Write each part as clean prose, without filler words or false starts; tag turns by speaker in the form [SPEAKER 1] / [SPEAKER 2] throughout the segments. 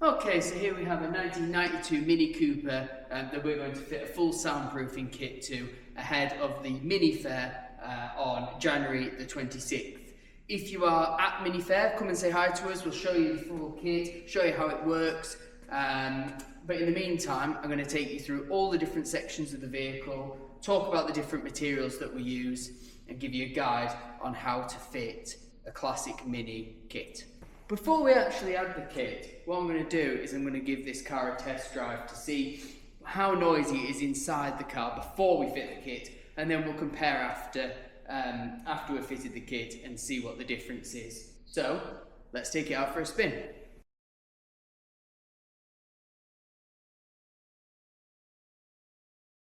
[SPEAKER 1] Okay, so here we have a 1992 Mini Cooper that we're going to fit a full soundproofing kit to ahead of the Mini Fair on January the 26th. If you are at Mini Fair, come and say hi to us. We'll show you the full kit, show you how it works. But in the meantime, I'm going to take you through all the different sections of the vehicle, talk about the different materials that we use, and give you a guide on how to fit a classic Mini kit. Before we actually add the kit, what I'm going to do is I'm going to give this car a test drive to see how noisy it is inside the car before we fit the kit, and then we'll compare after we've fitted the kit and see what the difference is. So let's take it out for a spin.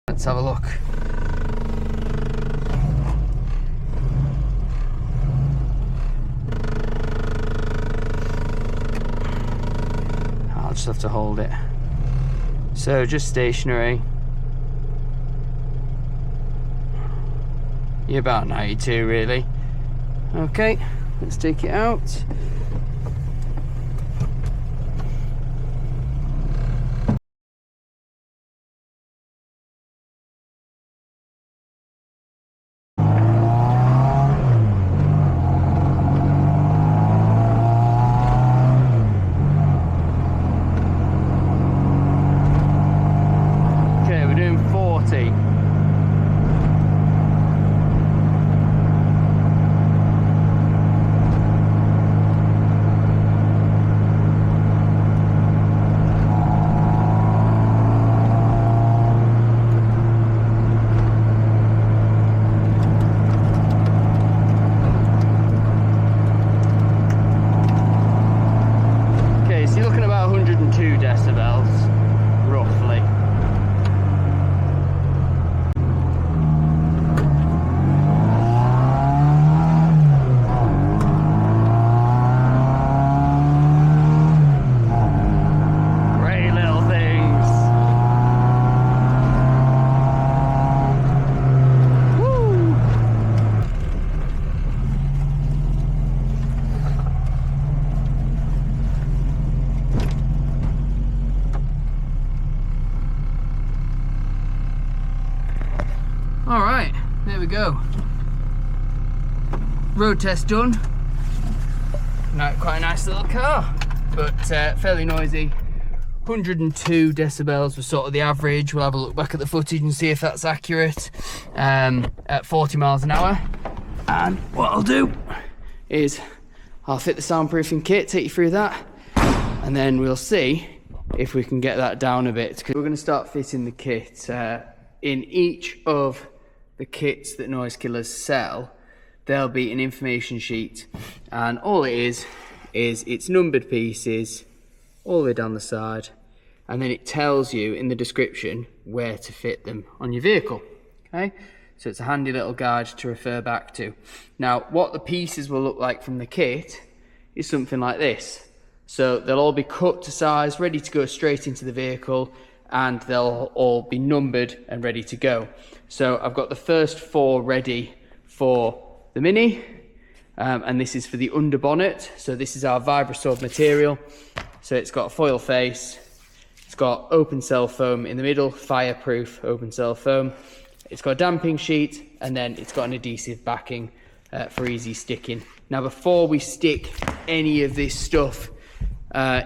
[SPEAKER 1] Let's have a look. I'll just have to hold it. So just stationary. You're about 92 really. Okay, let's take it out. Decibels, roughly. Great little things. Woo! All right, there we go. Road test done. Quite a nice little car, but fairly noisy. 102 decibels was sort of the average. We'll have a look back at the footage and see if that's accurate at 40 miles an hour. And what I'll do is I'll fit the soundproofing kit, take you through that, and then we'll see if we can get that down a bit. We're going to start fitting the kit. In each of the kits that Noisekillers sell, there'll be an information sheet, and all it is it's numbered pieces all the way down the side, and then it tells you in the description where to fit them on your vehicle. Okay, so it's a handy little guide to refer back to. Now, what the pieces will look like from the kit is something like this. So they'll all be cut to size, ready to go straight into the vehicle, and they'll all be numbered and ready to go. So I've got the first 4 ready for the Mini, and this is for the under bonnet. So this is our Vibrasorb material. So it's got a foil face, it's got open cell foam in the middle, fireproof open cell foam. It's got a damping sheet, and then it's got an adhesive backing for easy sticking. Now, before we stick any of this stuff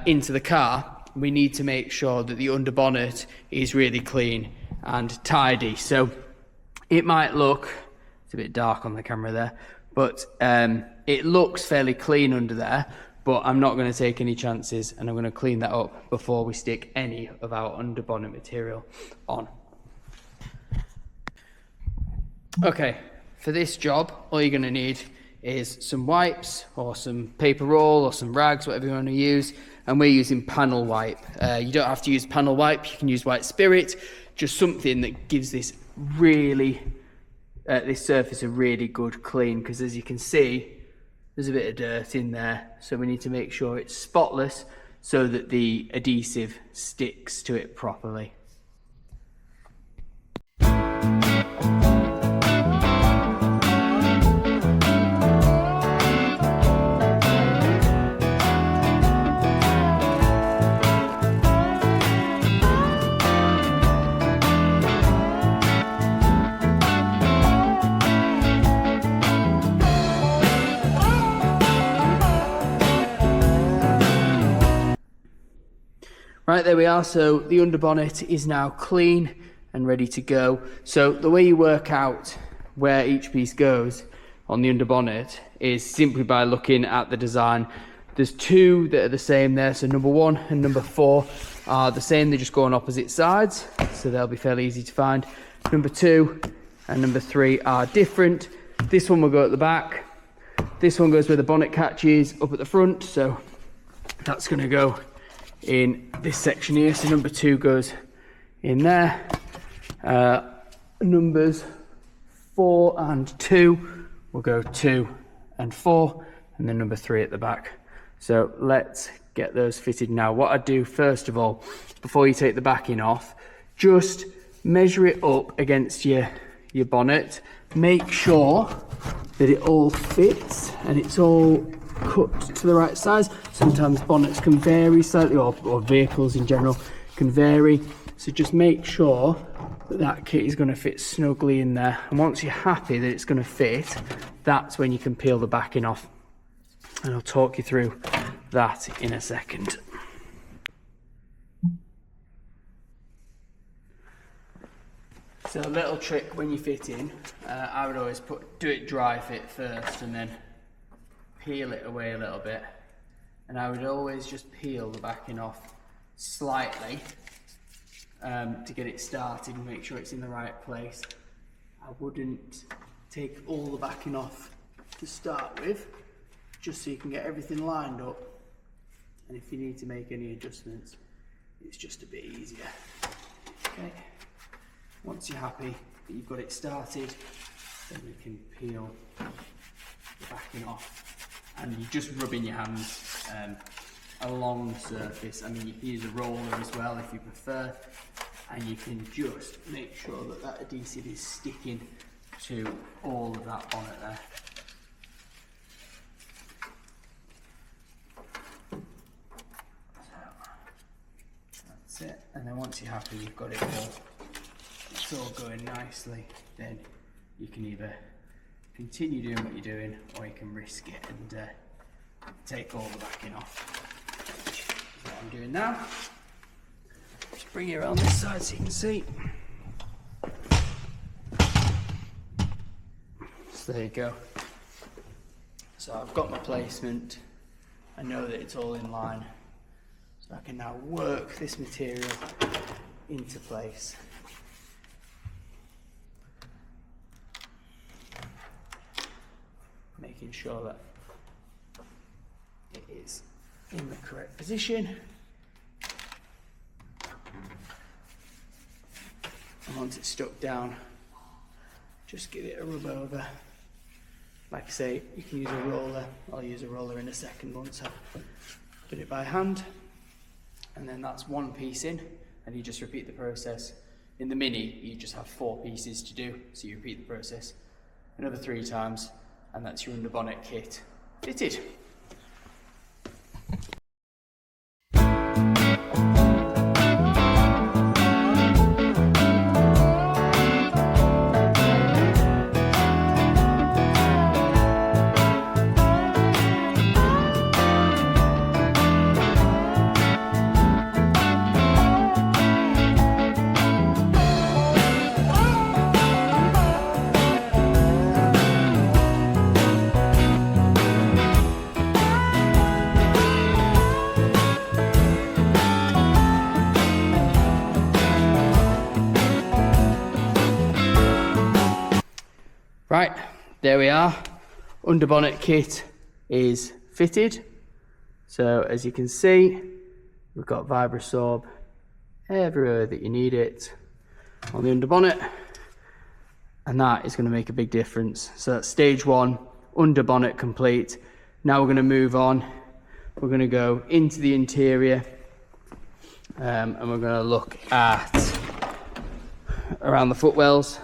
[SPEAKER 1] into the car, we need to make sure that the under bonnet is really clean and tidy. So it might look, it's a bit dark on the camera there, but it looks fairly clean under there, but I'm not going to take any chances, and I'm going to clean that up before we stick any of our under bonnet material on. Okay, for this job, all you're going to need is some wipes or some paper roll or some rags, whatever you want to use, and we're using panel wipe. You don't have to use panel wipe, you can use white spirit, just something that gives this surface a really good clean, because as you can see, there's a bit of dirt in there, so we need to make sure it's spotless so that the adhesive sticks to it properly. Right, there we are. So the underbonnet is now clean and ready to go. So the way you work out where each piece goes on the underbonnet is simply by looking at the design. There's two that are the same there, so number 1 and number 4 are the same, they just go on opposite sides, so they'll be fairly easy to find. Number 2 and number 3 are different. This one will go at the back, this one goes where the bonnet catch is up at the front, so that's going to go in this section here. So number 2 goes in there. Numbers 4 and 2 will go 2 and 4, and then number 3 at the back. So let's get those fitted now. What I do first of all, before you take the backing off, just measure it up against your bonnet. Make sure that it all fits and it's all cut to the right size. Sometimes bonnets can vary slightly, or vehicles in general can vary. So just make sure that that kit is going to fit snugly in there. And once you're happy that it's going to fit, that's when you can peel the backing off. And I'll talk you through that in a second. So a little trick when you fit in, I would always do it dry fit first and then peel it away a little bit. And I would always just peel the backing off slightly to get it started and make sure it's in the right place. I wouldn't take all the backing off to start with, just so you can get everything lined up, and if you need to make any adjustments, it's just a bit easier. Okay, once you're happy that you've got it started, then you can peel the backing off, and you're just rubbing your hands along the surface. I mean, you can use a roller as well if you prefer, and you can just make sure that that adhesive is sticking to all of that bonnet there. It. And then once you're happy you've got it all, it's all going nicely, then you can either continue doing what you're doing or you can risk it and take all the backing off, which is what I'm doing now. Just bring it around this side so you can see. So there you go. So I've got my placement, I know that it's all in line. I can now work this material into place. Making sure that it is in the correct position. And once it's stuck down, just give it a rub over. Like I say, you can use a roller. I'll use a roller in a second once I've done it by hand. And then that's one piece in, and you just repeat the process. In the Mini, you just have 4 pieces to do, so you repeat the process another 3 times, and that's your underbonnet kit fitted. Right, there we are. Underbonnet kit is fitted. So as you can see, we've got Vibrasorb everywhere that you need it on the underbonnet, and that is going to make a big difference. So that's stage 1, underbonnet complete. Now we're going to move on. We're going to go into the interior, and we're going to look at around the footwells.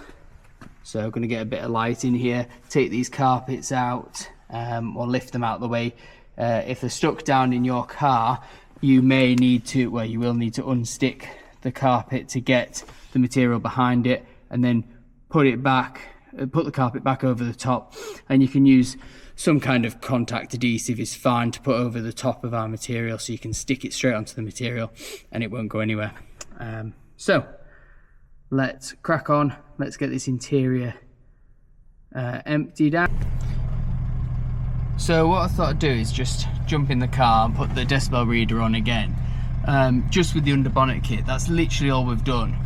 [SPEAKER 1] So I'm going to get a bit of light in here, take these carpets out, or lift them out of the way. If they're stuck down in your car, you may need to, well, you will need to unstick the carpet to get the material behind it, and then put it back, put the carpet back over the top. And you can use some kind of contact adhesive is fine to put over the top of our material, so you can stick it straight onto the material and it won't go anywhere. So let's crack on. Let's get this interior emptied out. So what I thought I'd do is just jump in the car and put the decibel reader on again, just with the under bonnet kit. That's literally all we've done.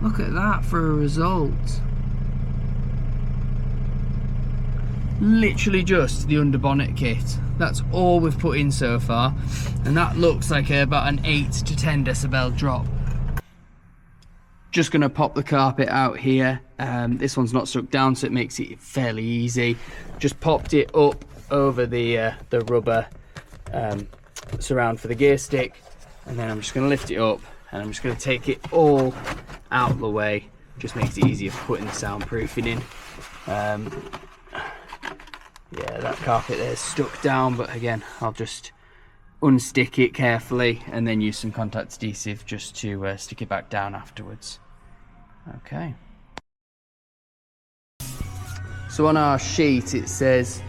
[SPEAKER 1] Look at that for a result. Literally just the under bonnet kit. That's all we've put in so far, and that looks like about an 8 to 10 decibel drop. Just gonna pop the carpet out here. This one's not stuck down, so it makes it fairly easy. Just popped it up over the rubber surround for the gear stick, and then I'm just gonna lift it up and I'm just gonna take it all out of the way. Just makes it easier for putting the soundproofing in. Yeah, that carpet there is stuck down, but again, I'll just unstick it carefully and then use some contact adhesive just to stick it back down afterwards. Okay. So on our sheet it says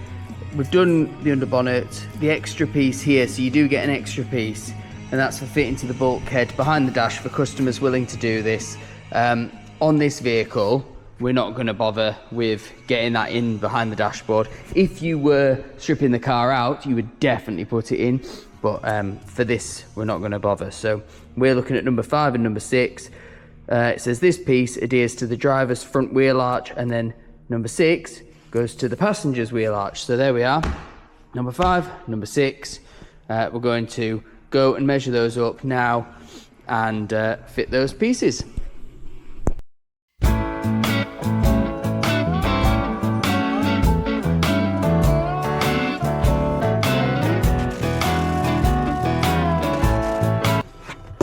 [SPEAKER 1] we've done the underbonnet, the extra piece here, so you do get an extra piece, and that's for fitting to the bulkhead behind the dash for customers willing to do this. On this vehicle, we're not going to bother with getting that in behind the dashboard. If you were stripping the car out, you would definitely put it in, but for this, we're not going to bother. So we're looking at number 5 and number 6. It says this piece adheres to the driver's front wheel arch, and then number 6 goes to the passenger's wheel arch. So there we are, number 5, number 6. We're going to go and measure those up now and fit those pieces.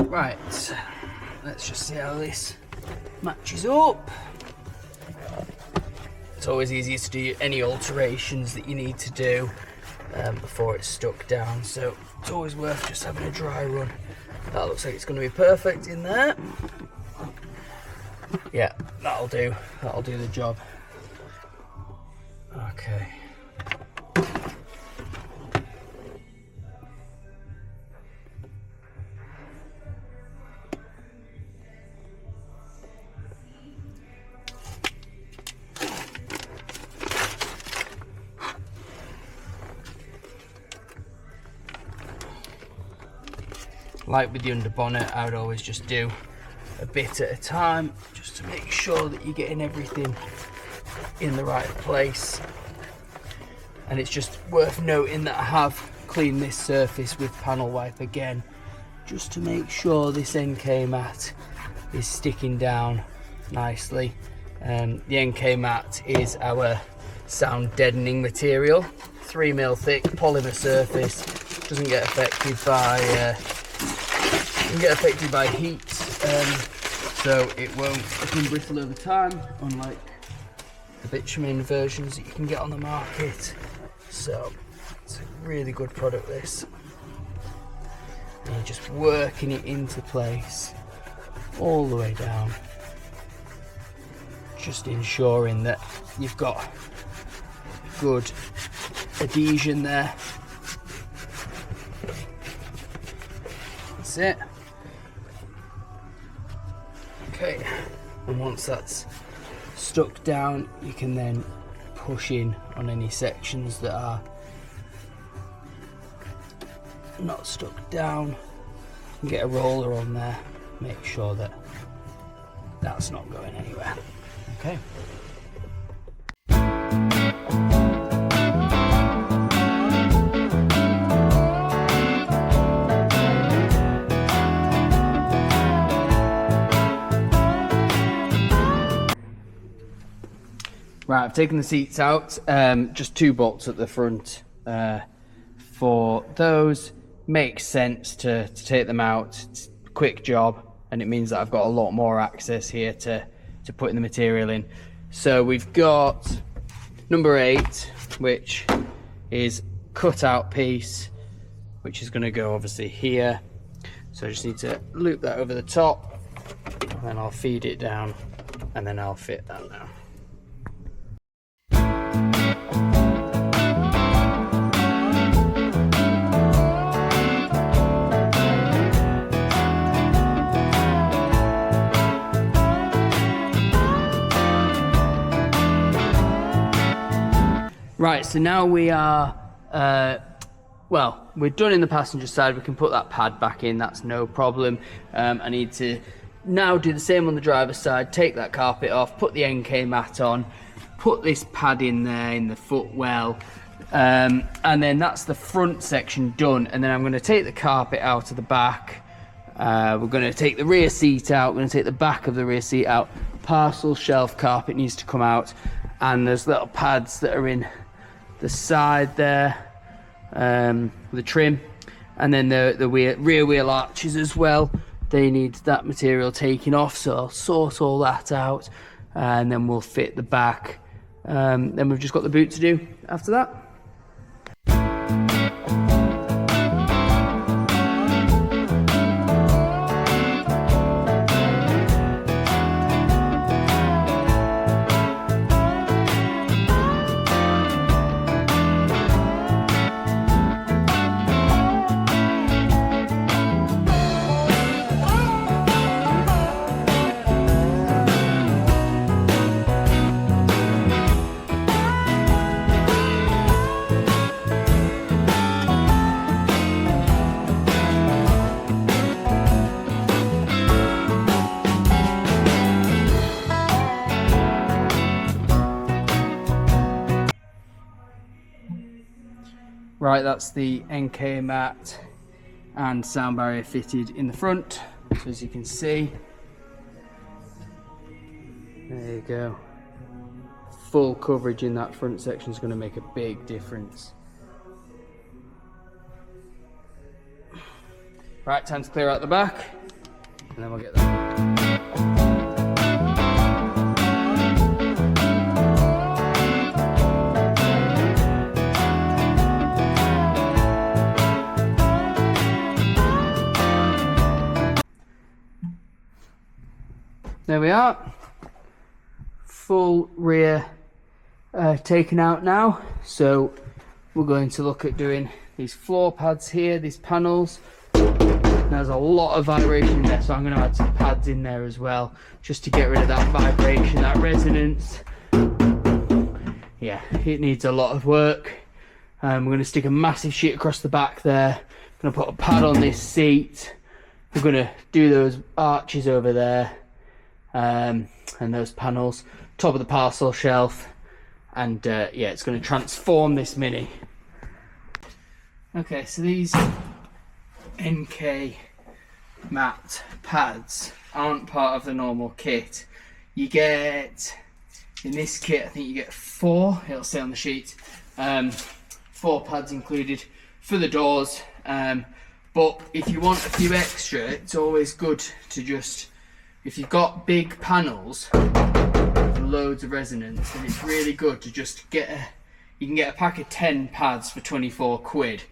[SPEAKER 1] Right, let's just see how this matches up. It's always easier to do any alterations that you need to do before it's stuck down, so it's always worth just having a dry run. That looks like it's going to be perfect in there. Yeah, that'll do the job. Okay. Like with the underbonnet, I would always just do a bit at a time, just to make sure that you're getting everything in the right place. And it's just worth noting that I have cleaned this surface with panel wipe again, just to make sure this NK mat is sticking down nicely. The NK mat is our sound deadening material, 3mm thick polymer surface, doesn't get affected by heat, so it won't become brittle over time, unlike the bitumen versions that you can get on the market. So it's a really good product, this. And you're just working it into place all the way down, just ensuring that you've got good adhesion there. That's it. Okay, and once that's stuck down, you can then push in on any sections that are not stuck down and get a roller on there, make sure that that's not going anywhere. Okay. Right, I've taken the seats out, just 2 bolts at the front. For those, makes sense to take them out. It's a quick job, and it means that I've got a lot more access here to putting the material in. So we've got number 8, which is cut out piece, which is going to go obviously here. So I just need to loop that over the top, then I'll feed it down, and then I'll fit that now. Right, so now we are, well, we're done in the passenger side. We can put that pad back in, that's no problem. I need to now do the same on the driver's side, take that carpet off, put the NK mat on, put this pad in there in the footwell, and then that's the front section done. And then I'm going to take the carpet out of the back. We're going to take the rear seat out, we're going to take the back of the rear seat out. Parcel shelf carpet needs to come out, and there's little pads that are in the side there, the trim, and then the rear wheel arches as well. They need that material taken off, so I'll sort all that out, and then we'll fit the back. Then we've just got the boot to do after that. Right, that's the NK mat and sound barrier fitted in the front. So as you can see, there you go. Full coverage in that front section is going to make a big difference. Right, time to clear out the back, and then we'll get that. There we are, full rear taken out now. So we're going to look at doing these floor pads here, these panels. There's a lot of vibration in there, so I'm going to add some pads in there as well, just to get rid of that vibration, that resonance. Yeah, it needs a lot of work. We're going to stick a massive sheet across the back there. I'm going to put a pad on this seat. We're going to do those arches over there. And those panels, top of the parcel shelf, and yeah, it's going to transform this Mini. Okay, so these NK mat pads aren't part of the normal kit. You get, in this kit, I think you get 4, it'll say on the sheet, 4 pads included for the doors, but if you want a few extra, it's always good to just, if you've got big panels with loads of resonance, then it's really good to just get you can get a pack of 10 pads for 24 quid,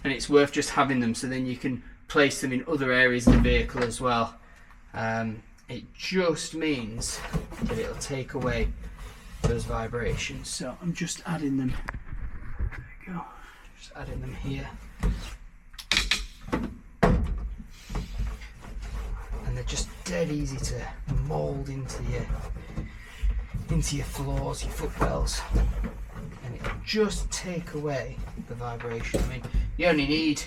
[SPEAKER 1] and it's worth just having them, so then you can place them in other areas of the vehicle as well. It just means that it'll take away those vibrations. So I'm just adding them, there we go, just adding them here. And they're just dead easy to mould into your floors, your footwells, and it'll just take away the vibration. I mean, you only need,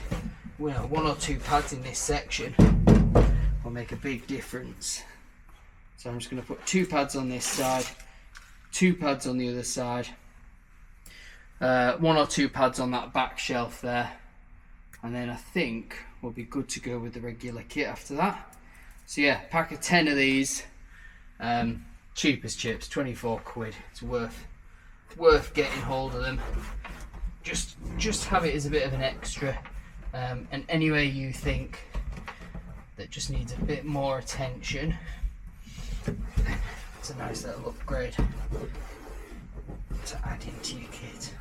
[SPEAKER 1] you know, 1 or 2 pads in this section will make a big difference. So I'm just going to put 2 pads on this side, 2 pads on the other side, 1 or 2 pads on that back shelf there, and then I think we'll be good to go with the regular kit after that. So yeah, pack of 10 of these, cheap as chips, 24 quid. It's worth getting hold of them. Just have it as a bit of an extra, and anyway you think that just needs a bit more attention, it's a nice little upgrade to add into your kit.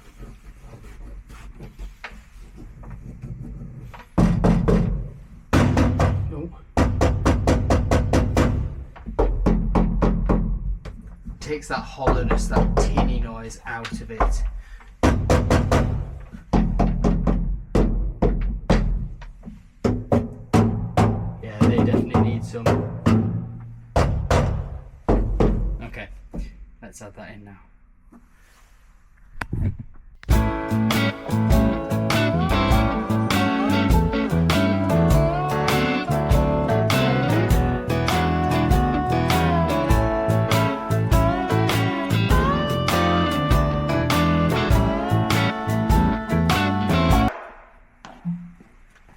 [SPEAKER 1] takes that hollowness, that tinny noise out of it. Yeah, they definitely need some. Okay, let's add that in now.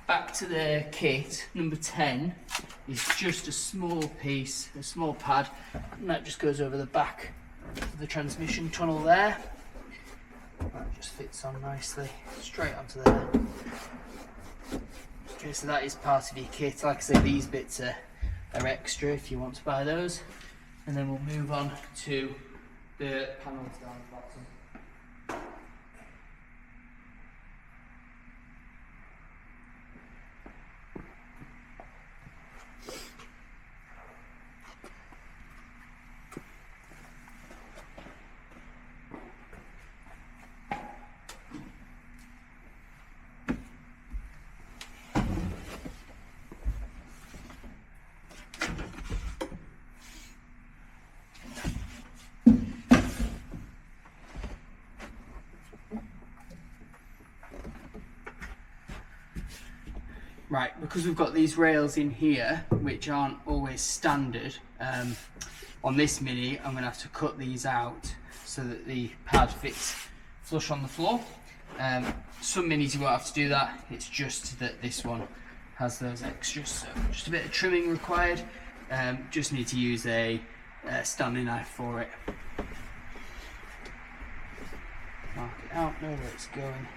[SPEAKER 1] Back to the kit, number 10 is just a small piece, a small pad, and that just goes over the back of the transmission tunnel there. That just fits on nicely, straight onto there. Okay, so that is part of your kit. Like I say, these bits are extra if you want to buy those. And then we'll move on to the panels down the bottom. Right, because we've got these rails in here, which aren't always standard, on this Mini, I'm going to have to cut these out so that the pad fits flush on the floor. Some Minis you won't have to do that, it's just that this one has those extras, so just a bit of trimming required. Just need to use a Stanley knife for it. Mark it out, know where it's going.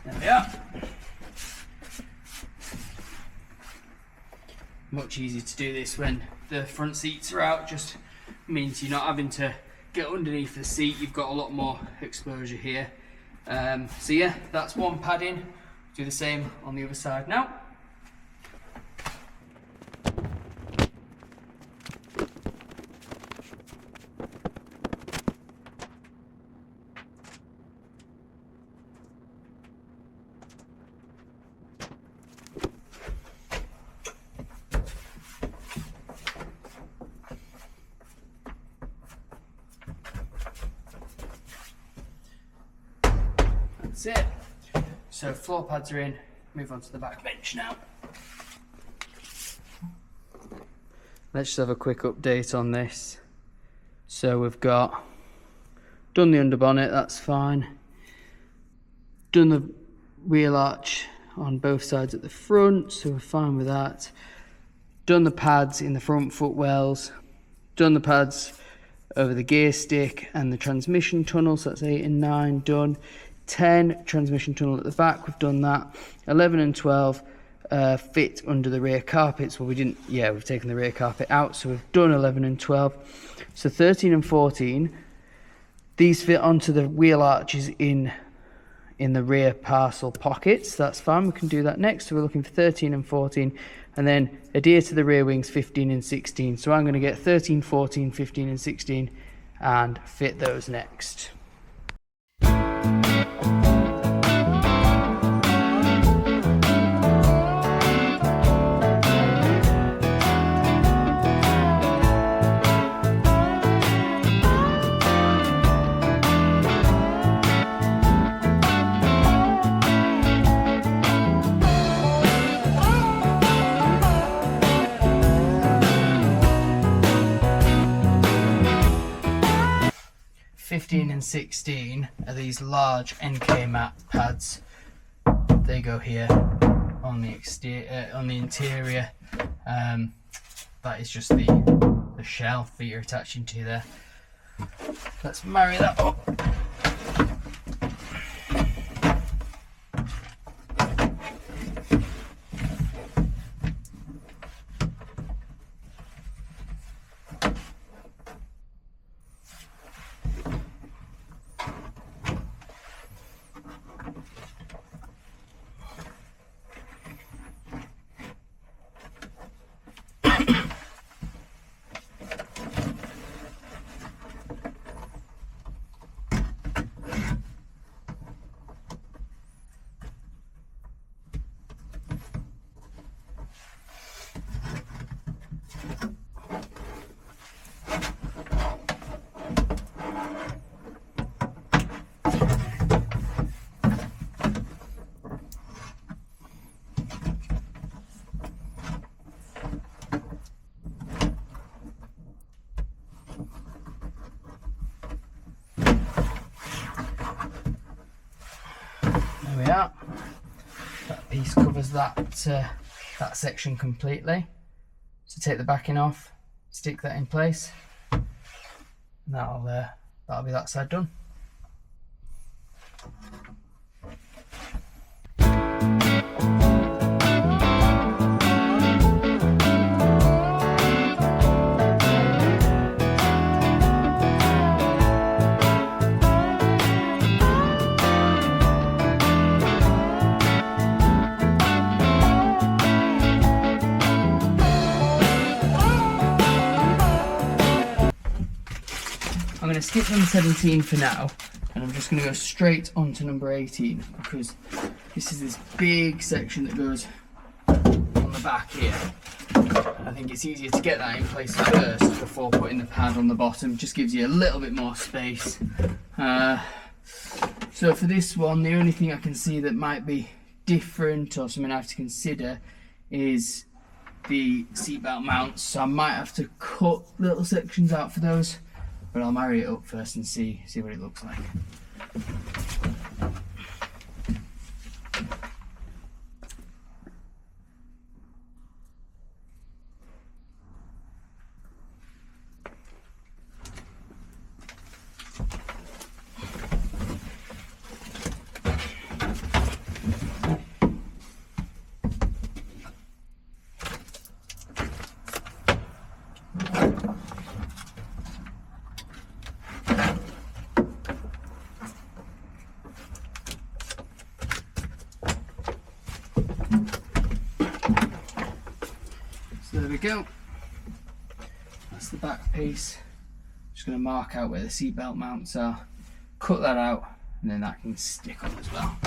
[SPEAKER 1] There we are. Much easier to do this when the front seats are out, just means you're not having to get underneath the seat, you've got a lot more exposure here. So yeah, that's one pad in. Do the same on the other side now. That's it. So floor pads are in, move on to the back bench now. Let's just have a quick update on this. So we've done the underbonnet, that's fine. Done the wheel arch on both sides at the front, so we're fine with that. Done the pads in the front footwells. Done the pads over the gear stick and the transmission tunnel, so that's 8 and 9 done. 10 transmission tunnel at the back, we've done that. 11 and 12 fit under the rear carpets. Well, we've taken the rear carpet out, so we've done 11 and 12. So 13 and 14, these fit onto the wheel arches in the rear parcel pockets. That's fine, we can do that next. So we're looking for 13 and 14, and then adhere to the rear wings 15 and 16. So I'm going to get 13, 14, 15 and 16 and fit those next. 15 and 16 are these large NK mat pads. They go here on the exterior, on the interior. That is just the shell that you're attaching to there. Let's marry that up There we are. That piece covers that that section completely. So take the backing off, stick that in place, and that'll be that side done. I'm going to skip number 17 for now, and I'm just going to go straight on to number 18, because this is this big section that goes on the back here. I think it's easier to get that in place first before putting the pad on the bottom. Just gives you a little bit more space. So for this one, the only thing I can see that might be different or something I have to consider is the seatbelt mounts. So I might have to cut little sections out for those. But I'll marry it up first and see what it looks like. So there we go. That's the back piece. Just going to mark out where the seatbelt mounts are, cut that out, and then that can stick on as well.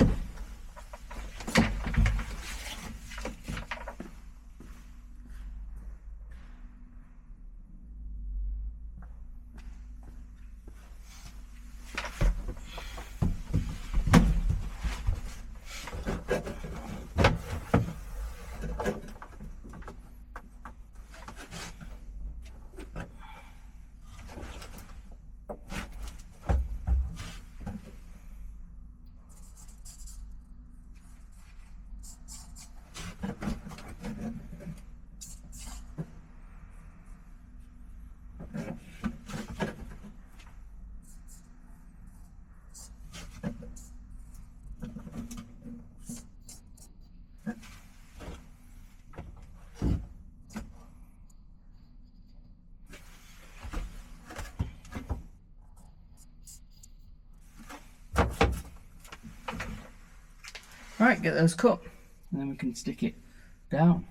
[SPEAKER 1] Right, get those cut, and then we can stick it down.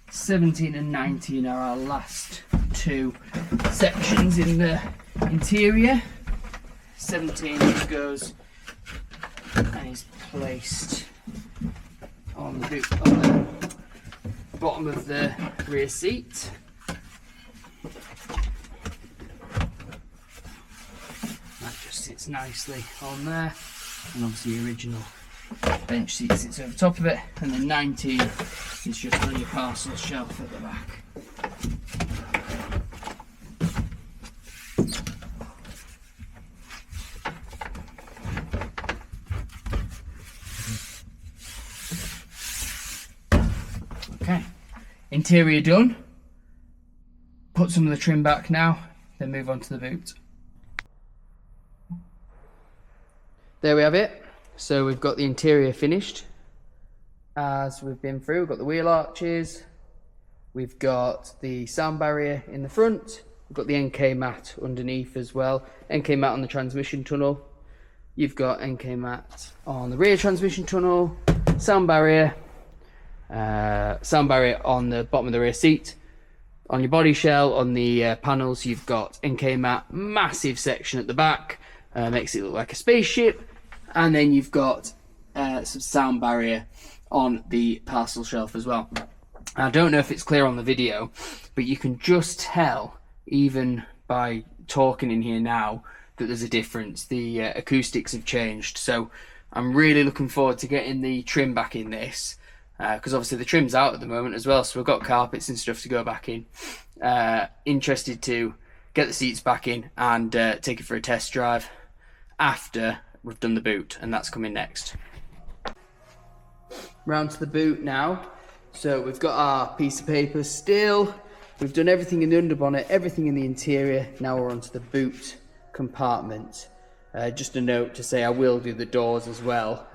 [SPEAKER 1] '17 and 19 are our last two sections in the interior. 17 just goes and is placed on the bottom of the rear seat. That just sits nicely on there, and obviously the original bench seat sits over top of it, and then 19 is just on your parcel shelf at the back. Okay, interior done. Put some of the trim back now, then move on to the boot. There we have it. So we've got the interior finished as we've been through. We've got the wheel arches, we've got the sound barrier in the front, we've got the NK mat underneath as well, NK mat on the transmission tunnel, you've got NK mat on the rear transmission tunnel, sound barrier on the bottom of the rear seat. On your body shell, on the panels, you've got NK mat, massive section at the back, makes it look like a spaceship. And then you've got some sound barrier on the parcel shelf as well. I don't know if it's clear on the video, but you can just tell, even by talking in here now that there's a difference. The acoustics have changed, so I'm really looking forward to getting the trim back in this, because obviously the trim's out at the moment as well, so we've got carpets and stuff to go back in. Interested to get the seats back in and take it for a test drive after we've done the boot, and that's coming next. Round to the boot now. So we've got our piece of paper still, we've done everything in the underbonnet, everything in the interior. Now we're onto the boot compartment. Just a note to say I will do the doors as well.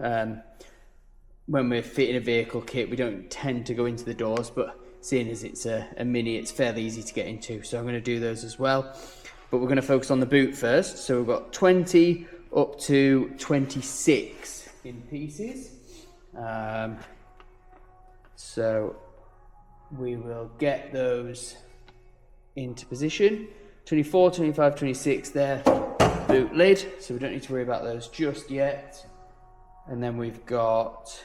[SPEAKER 1] When we're fitting a vehicle kit, we don't tend to go into the doors, but seeing as it's a Mini, it's fairly easy to get into, so I'm going to do those as well. But we're going to focus on the boot first. So we've got 20 up to 26 in pieces. So we will get those into position. 24, 25, 26 there, boot lid, so we don't need to worry about those just yet. And then we've got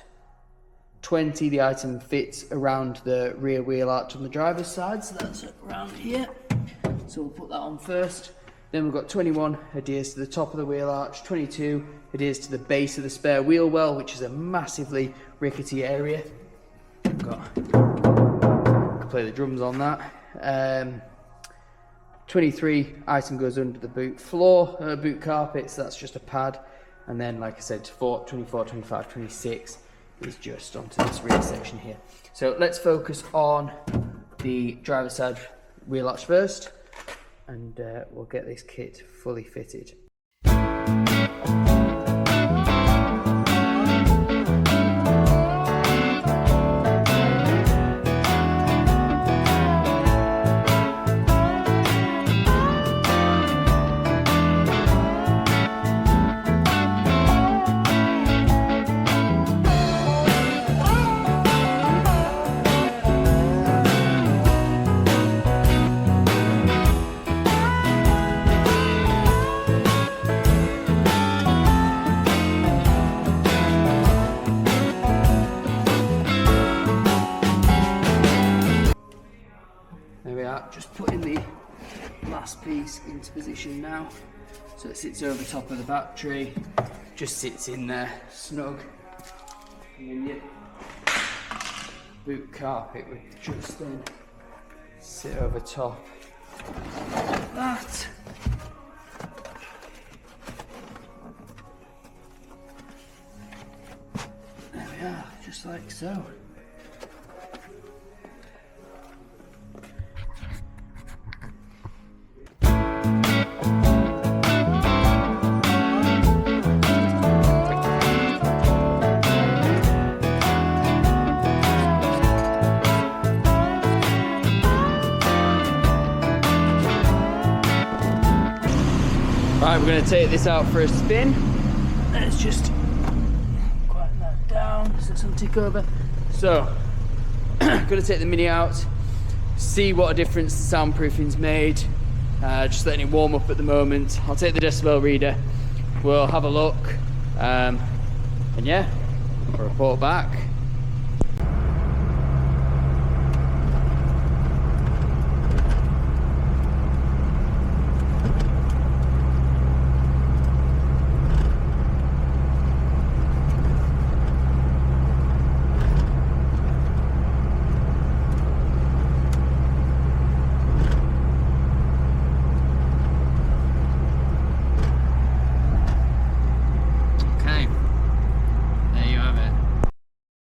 [SPEAKER 1] 20, the item fits around the rear wheel arch on the driver's side, so that's around here. So we'll put that on first. Then we've got 21, adheres to the top of the wheel arch. 22, adheres to the base of the spare wheel well, which is a massively rickety area. Can play the drums on that. 23, item goes under the boot floor, boot carpets, that's just a pad. And then, like I said, 24, 25, 26 is just onto this rear section here. So let's focus on the driver's side wheel arch first, and we'll get this kit fully fitted. There we are, just putting the last piece into position now. So it sits over top of the battery, just sits in there snug. And then your boot carpet would just then sit over top like that. There we are, just like so. Right, we're going to take this out for a spin. Let's just quieten that down so it's on tick over. So, going to take the Mini out, see what a difference the soundproofing's made. Just letting it warm up at the moment. I'll take the decibel reader, we'll have a look, and yeah, I'll report back.